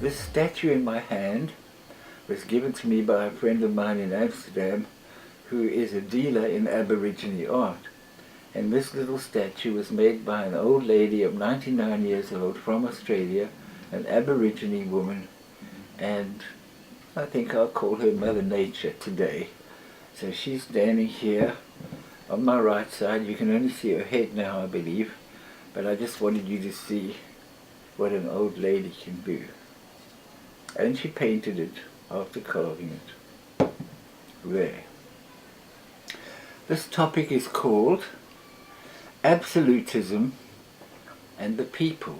This statue in my hand was given to me by a friend of mine in Amsterdam who is a dealer in Aborigine art. And this little statue was made by an old lady of 99 years old from Australia, an Aborigine woman, and I think I'll call her Mother Nature today. So she's standing here on my right side. You can only see her head now, I believe, but I just wanted you to see what an old lady can do. And she painted it after carving it. There. This topic is called Absolutism and the People.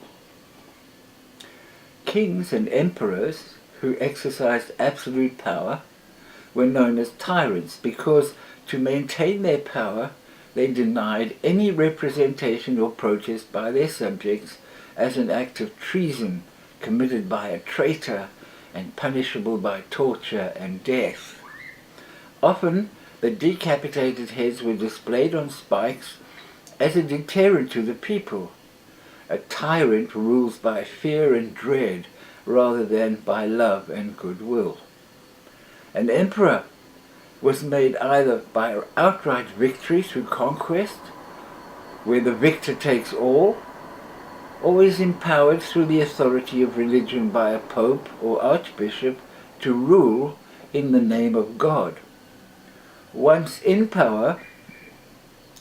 Kings and emperors who exercised absolute power were known as tyrants because to maintain their power they denied any representation or protest by their subjects as an act of treason committed by a traitor and punishable by torture and death. Often the decapitated heads were displayed on spikes as a deterrent to the people. A tyrant rules by fear and dread rather than by love and goodwill. An emperor was made either by outright victory through conquest, where the victor takes all, or is empowered through the authority of religion by a pope or archbishop to rule in the name of God. Once in power,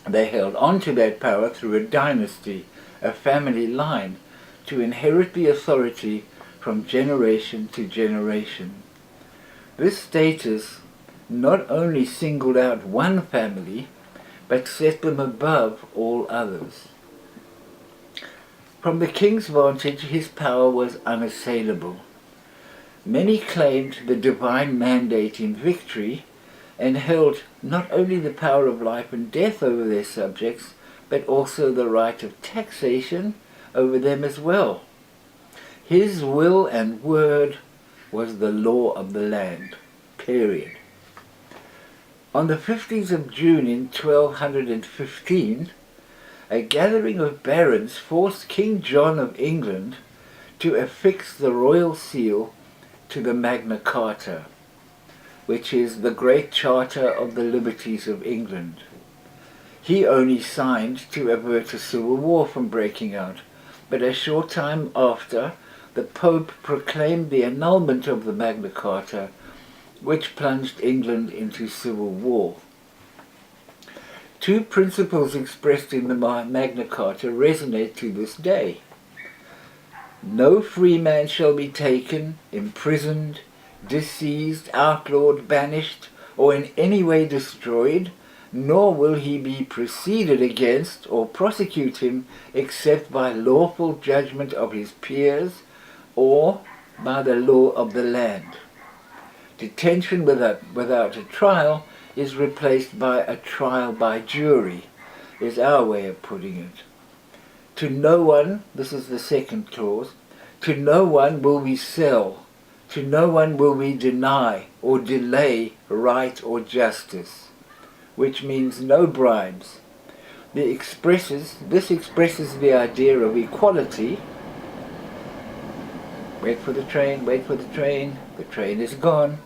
they held on to that power through a dynasty, a family line, to inherit the authority from generation to generation. This status not only singled out one family, but set them above all others. From the king's vantage, his power was unassailable. Many claimed the divine mandate in victory and held not only the power of life and death over their subjects, but also the right of taxation over them as well. His will and word was the law of the land, period. On the 15th of June in 1215, a gathering of barons forced King John of England to affix the royal seal to the Magna Carta, which is the Great Charter of the Liberties of England. He only signed to avert a civil war from breaking out, but a short time after, the Pope proclaimed the annulment of the Magna Carta, which plunged England into civil war. Two principles expressed in the Magna Carta resonate to this day. No free man shall be taken, imprisoned, disseized, outlawed, banished, or in any way destroyed, nor will he be proceeded against or prosecute him except by lawful judgment of his peers or by the law of the land. Detention without a trial is replaced by a trial by jury, is our way of putting it. To no one, this is the second clause, to no one will we sell, to no one will we deny or delay right or justice, which means no bribes. This expresses the idea of equality. Wait for the train is gone.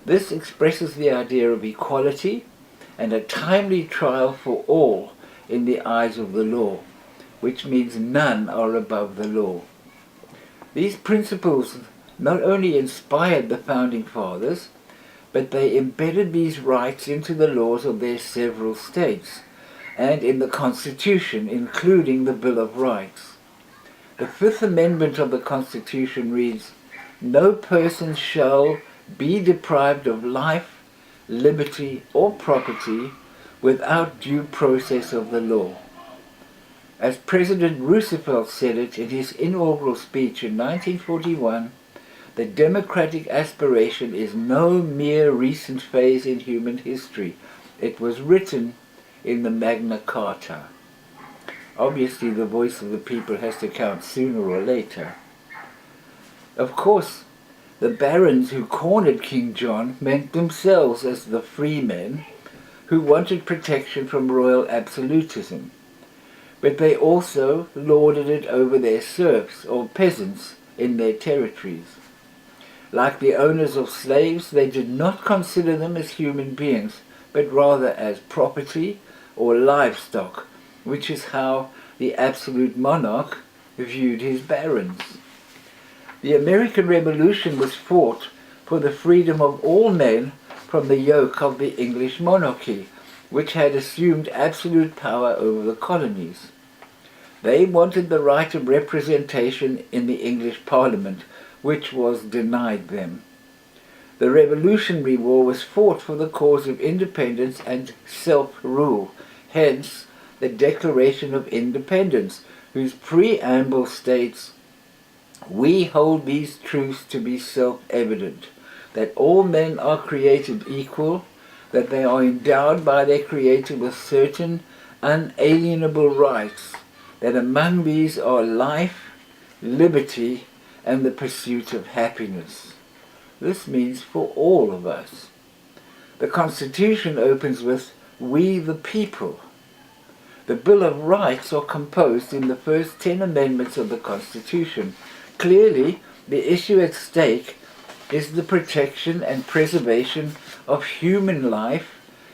This expresses the idea of equality and a timely trial for all in the eyes of the law, which means none are above the law. These principles not only inspired the Founding Fathers, but they embedded these rights into the laws of their several states and in the Constitution, including the Bill of Rights. The Fifth Amendment of the Constitution reads, "No person shall be deprived of life, liberty, or property without due process of the law." As President Roosevelt said it in his inaugural speech in 1941, the democratic aspiration is no mere recent phase in human history. It was written in the Magna Carta. Obviously, the voice of the people has to count sooner or later. Of course, the barons who cornered King John meant themselves as the free men who wanted protection from royal absolutism. But they also lorded it over their serfs or peasants in their territories. Like the owners of slaves, they did not consider them as human beings, but rather as property or livestock, which is how the absolute monarch viewed his barons. The American Revolution was fought for the freedom of all men from the yoke of the English monarchy, which had assumed absolute power over the colonies. They wanted the right of representation in the English Parliament, which was denied them. The Revolutionary War was fought for the cause of independence and self-rule, hence the Declaration of Independence, whose preamble states, "We hold these truths to be self-evident, that all men are created equal, that they are endowed by their Creator with certain unalienable rights, that among these are life, liberty, and the pursuit of happiness." This means for all of us. The Constitution opens with, "We the people." The Bill of Rights are composed in the first 10 amendments of the Constitution. Clearly, the issue at stake is the protection and preservation of human life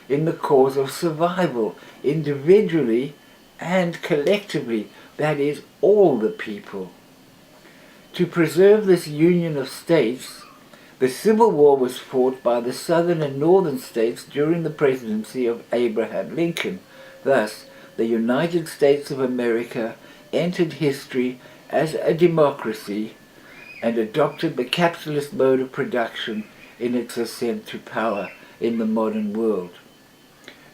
in the cause of survival, individually and collectively, that is, all the people. To preserve this union of states, the Civil War was fought by the southern and northern states during the presidency of Abraham Lincoln. Thus, the United States of America entered history as a democracy and adopted the capitalist mode of production in its ascent to power in the modern world.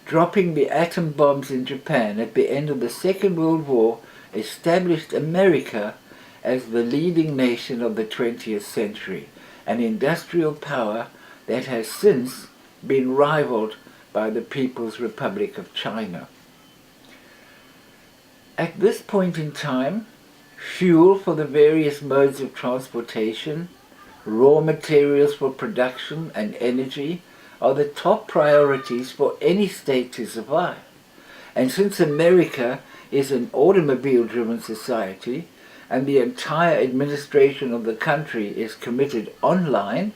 Dropping the atom bombs in Japan at the end of the Second World War established America as the leading nation of the 20th century, an industrial power that has since been rivaled by the People's Republic of China. At this point in time, fuel for the various modes of transportation, raw materials for production, and energy are the top priorities for any state to survive. And since America is an automobile-driven society, and the entire administration of the country is committed online,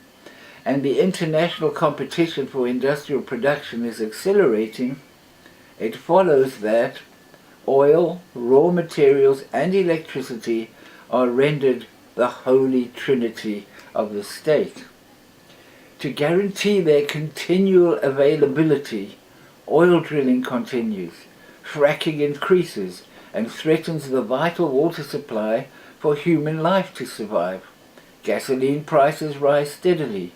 and the international competition for industrial production is accelerating, it follows that oil, raw materials, and electricity are rendered the holy trinity of the state. To guarantee their continual availability, oil drilling continues, fracking increases, and threatens the vital water supply for human life to survive. Gasoline prices rise steadily.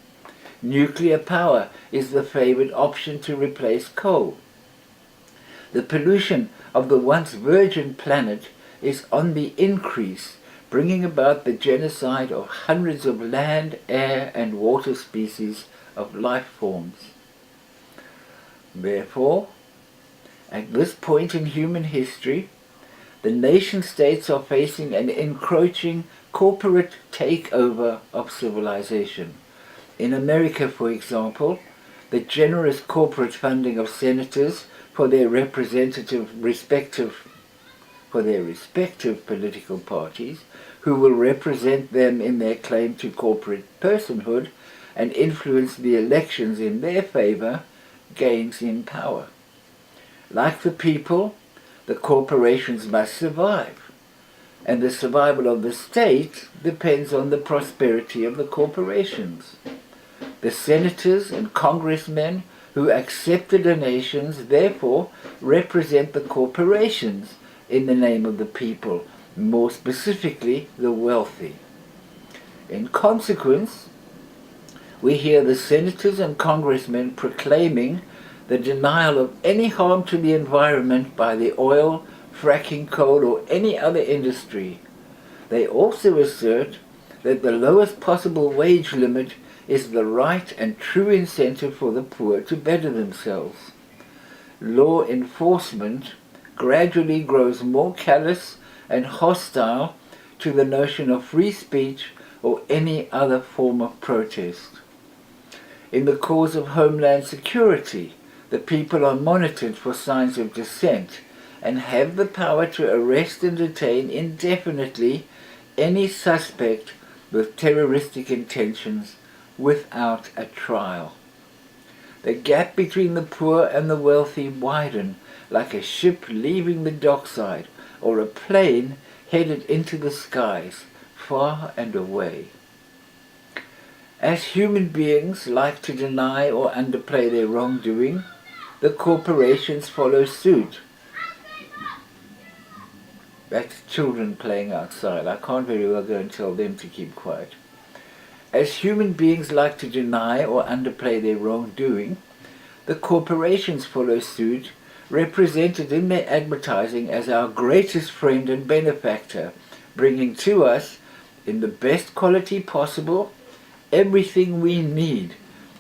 Nuclear power is the favored option to replace coal. The pollution of the once virgin planet is on the increase, bringing about the genocide of hundreds of land, air, and water species of life forms. Therefore, at this point in human history, the nation-states are facing an encroaching corporate takeover of civilization. In America, for example, the generous corporate funding of senators for their respective political parties, who will represent them in their claim to corporate personhood and influence the elections in their favor, gains in power. Like the people, the corporations must survive, and the survival of the state depends on the prosperity of the corporations. The senators and congressmen who accept the donations therefore represent the corporations in the name of the people, more specifically the wealthy. In consequence, we hear the senators and congressmen proclaiming the denial of any harm to the environment by the oil, fracking coal, or any other industry. They also assert that the lowest possible wage limit is the right and true incentive for the poor to better themselves. Law enforcement gradually grows more callous and hostile to the notion of free speech or any other form of protest. In the cause of homeland security, the people are monitored for signs of dissent and have the power to arrest and detain indefinitely any suspect with terroristic intentions without a trial. The gap between the poor and the wealthy widen like a ship leaving the dockside or a plane headed into the skies, far and away. As human beings like to deny or underplay their wrongdoing, the corporations follow suit. That's children playing outside. I can't very well go and tell them to keep quiet. As human beings like to deny or underplay their wrongdoing, the corporations follow suit, represented in their advertising as our greatest friend and benefactor, bringing to us, in the best quality possible, everything we need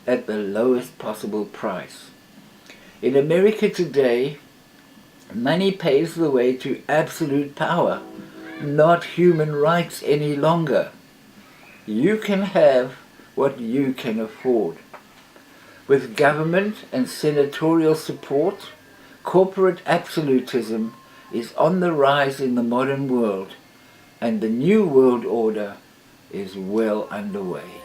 at the lowest possible price. In America today, money paves the way to absolute power, not human rights any longer. You can have what you can afford. With government and senatorial support, corporate absolutism is on the rise in the modern world, and the new world order is well underway.